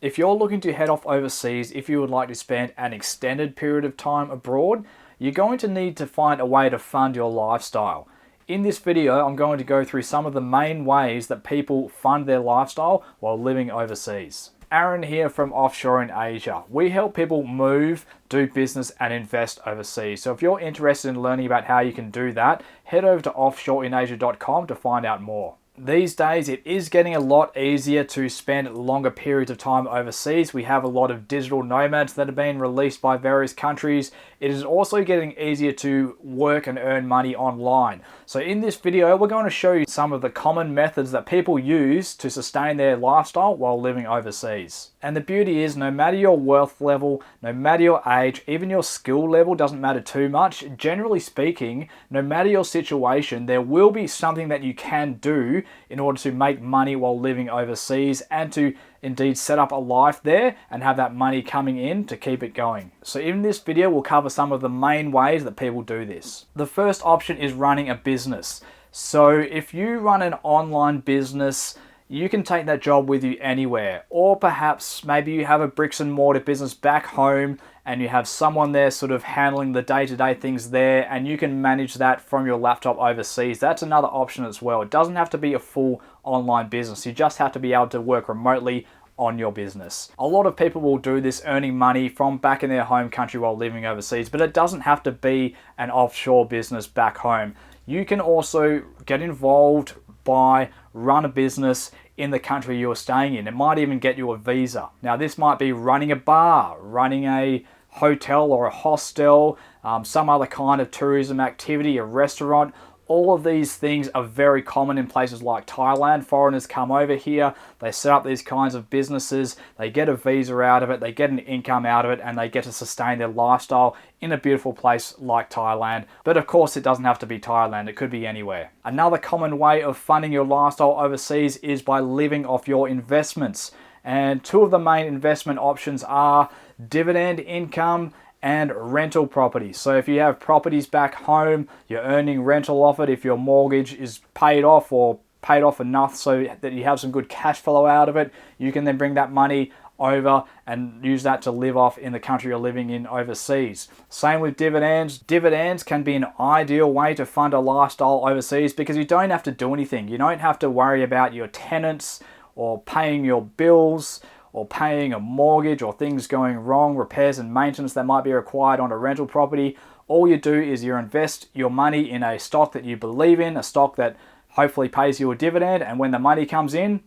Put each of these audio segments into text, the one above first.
If you're looking to head off overseas, if you would like to spend an extended period of time abroad, you're going to need to find a way to fund your lifestyle. In this video, I'm going to go through some of the main ways that people fund their lifestyle while living overseas. Aaron here from Offshore in Asia. We help people move, do business and invest overseas. So if you're interested in learning about how you can do that, head over to offshoreinasia.com to find out more. These days, it is getting a lot easier to spend longer periods of time overseas. We have a lot of digital nomads that are being released by various countries. It is also getting easier to work and earn money online. So in this video, we're going to show you some of the common methods that people use to sustain their lifestyle while living overseas. And the beauty is, no matter your wealth level, no matter your age, even your skill level doesn't matter too much. Generally speaking, no matter your situation, there will be something that you can do in order to make money while living overseas and to indeed set up a life there and have that money coming in to keep it going. So in this video, we'll cover some of the main ways that people do this. The first option is running a business. So if you run an online business, you can take that job with you anywhere. Or perhaps maybe you have a bricks and mortar business back home and you have someone there sort of handling the day-to-day things there, and you can manage that from your laptop overseas. That's another option as well. It doesn't have to be a full online business. You just have to be able to work remotely on your business. A lot of people will do this, earning money from back in their home country while living overseas, but it doesn't have to be an offshore business back home. You can also get involved by run a business in the country you're staying in. It might even get you a visa. Now this might be running a bar, running a hotel or a hostel, some other kind of tourism activity, a restaurant. All of these things are very common in places like Thailand. Foreigners come over here, they set up these kinds of businesses, they get a visa out of it, they get an income out of it, and they get to sustain their lifestyle in a beautiful place like Thailand. But of course, it doesn't have to be Thailand, it could be anywhere. Another common way of funding your lifestyle overseas is by living off your investments. And two of the main investment options are dividend income and rental properties. So if you have properties back home, you're earning rental off it. If your mortgage is paid off or paid off enough so that you have some good cash flow out of it, you can then bring that money over and use that to live off in the country you're living in overseas. Same with dividends. Dividends can be an ideal way to fund a lifestyle overseas because you don't have to do anything. You don't have to worry about your tenants or paying your bills or paying a mortgage or things going wrong, repairs and maintenance that might be required on a rental property. All you do is you invest your money in a stock that you believe in, a stock that hopefully pays you a dividend, and when the money comes in,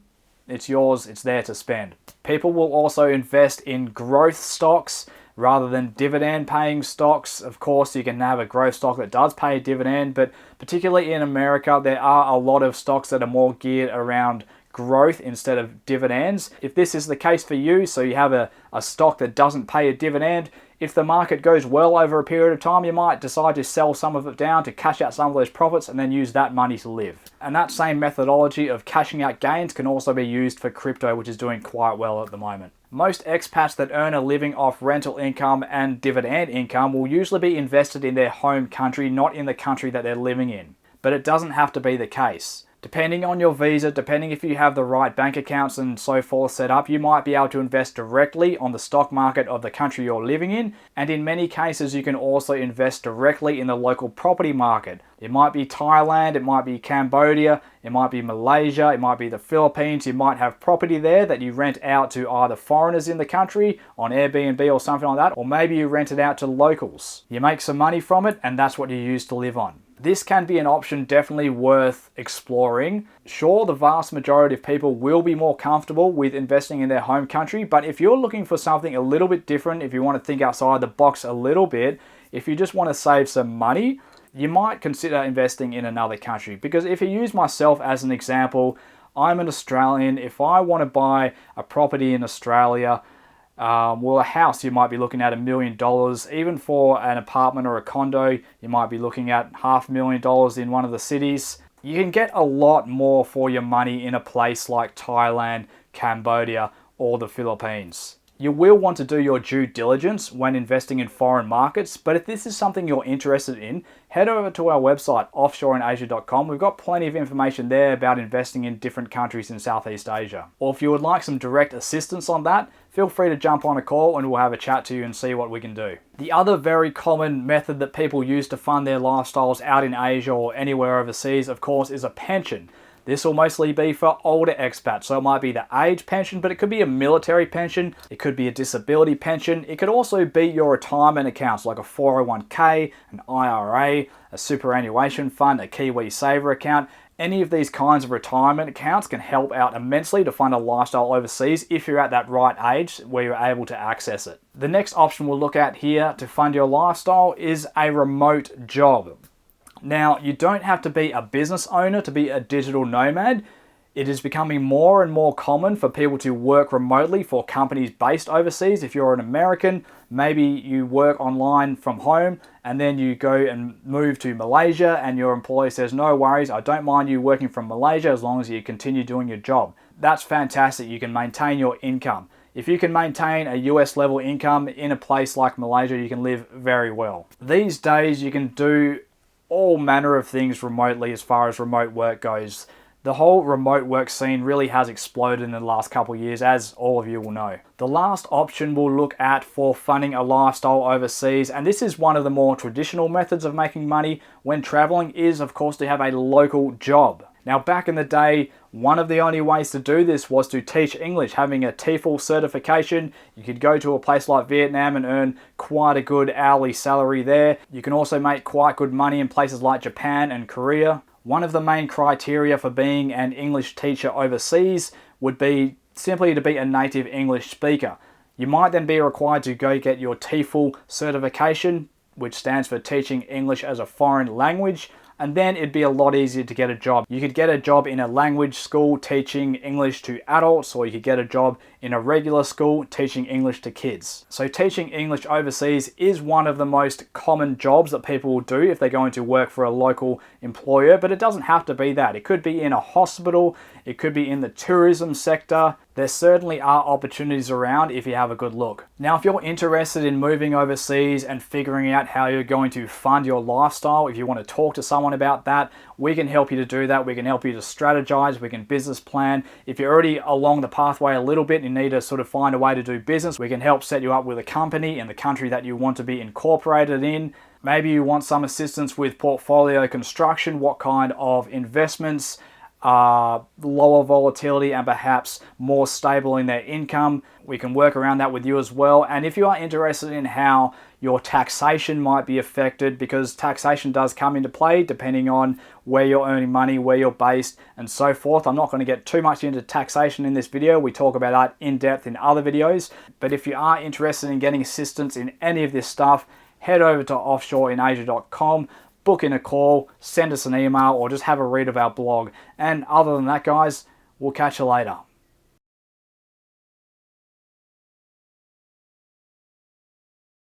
it's yours, it's there to spend. People will also invest in growth stocks rather than dividend paying stocks. Of course, you can have a growth stock that does pay a dividend, but particularly in America, there are a lot of stocks that are more geared around growth instead of dividends. If this is the case for you, so you have a stock that doesn't pay a dividend, if the market goes well over a period of time, you might decide to sell some of it down to cash out some of those profits and then use that money to live. And that same methodology of cashing out gains can also be used for crypto, which is doing quite well at the moment. Most expats that earn a living off rental income and dividend income will usually be invested in their home country, not in the country that they're living in. But it doesn't have to be the case. Depending on your visa, depending if you have the right bank accounts and so forth set up, you might be able to invest directly on the stock market of the country you're living in. And in many cases, you can also invest directly in the local property market. It might be Thailand, it might be Cambodia, it might be Malaysia, it might be the Philippines. You might have property there that you rent out to either foreigners in the country on Airbnb or something like that, or maybe you rent it out to locals. You make some money from it and that's what you use to live on. This can be an option definitely worth exploring. Sure, the vast majority of people will be more comfortable with investing in their home country, but if you're looking for something a little bit different, if you want to think outside the box a little bit, if you just want to save some money, you might consider investing in another country. Because if you use myself as an example, I'm an Australian. If I want to buy a property in Australia, well, a house, you might be looking at $1 million. Even for an apartment or a condo, you might be looking at $500,000 in one of the cities. You can get a lot more for your money in a place like Thailand, Cambodia, or the Philippines. You will want to do your due diligence when investing in foreign markets, but if this is something you're interested in, head over to our website, offshoreinasia.com. We've got plenty of information there about investing in different countries in Southeast Asia. Or if you would like some direct assistance on that, feel free to jump on a call and we'll have a chat to you and see what we can do. The other very common method that people use to fund their lifestyles out in Asia or anywhere overseas, of course, is a pension. This will mostly be for older expats, so it might be the age pension, but it could be a military pension, it could be a disability pension, it could also be your retirement accounts like a 401k, an IRA, a superannuation fund, a Kiwi Saver account. Any of these kinds of retirement accounts can help out immensely to fund a lifestyle overseas if you're at that right age where you're able to access it. The next option we'll look at here to fund your lifestyle is a remote job. Now, you don't have to be a business owner to be a digital nomad. It is becoming more and more common for people to work remotely for companies based overseas. If you're an American, maybe you work online from home and then you go and move to Malaysia and your employer says, no worries, I don't mind you working from Malaysia as long as you continue doing your job. That's fantastic. You can maintain your income. If you can maintain a US level income in a place like Malaysia, you can live very well. These days, you can do all manner of things remotely as far as remote work goes. The whole remote work scene really has exploded in the last couple of years, as all of you will know. The last option we'll look at for funding a lifestyle overseas, and this is one of the more traditional methods of making money when traveling, is of course to have a local job. Now, back in the day, one of the only ways to do this was to teach English. Having a TEFL certification, you could go to a place like Vietnam and earn quite a good hourly salary there. You can also make quite good money in places like Japan and Korea. One of the main criteria for being an English teacher overseas would be simply to be a native English speaker. You might then be required to go get your TEFL certification, which stands for Teaching English as a Foreign Language, and then it'd be a lot easier to get a job. You could get a job in a language school teaching English to adults, or you could get a job in a regular school teaching English to kids. So teaching English overseas is one of the most common jobs that people will do if they're going to work for a local employer, but it doesn't have to be that. It could be in a hospital, it could be in the tourism sector. There certainly are opportunities around if you have a good look. Now, if you're interested in moving overseas and figuring out how you're going to fund your lifestyle, if you want to talk to someone about that, we can help you to do that. We can help you to strategize, we can business plan. If you're already along the pathway a little bit and you need to sort of find a way to do business, we can help set you up with a company in the country that you want to be incorporated in. Maybe you want some assistance with portfolio construction, what kind of investments are lower volatility and perhaps more stable in their income. We can work around that with you as well. And if you are interested in how your taxation might be affected, because taxation does come into play depending on where you're earning money, where you're based, and so forth. I'm not going to get too much into taxation in this video. We talk about that in depth in other videos. But if you are interested in getting assistance in any of this stuff, head over to offshoreinasia.com. book in a call, send us an email, or just have a read of our blog. And other than that, guys, we'll catch you later.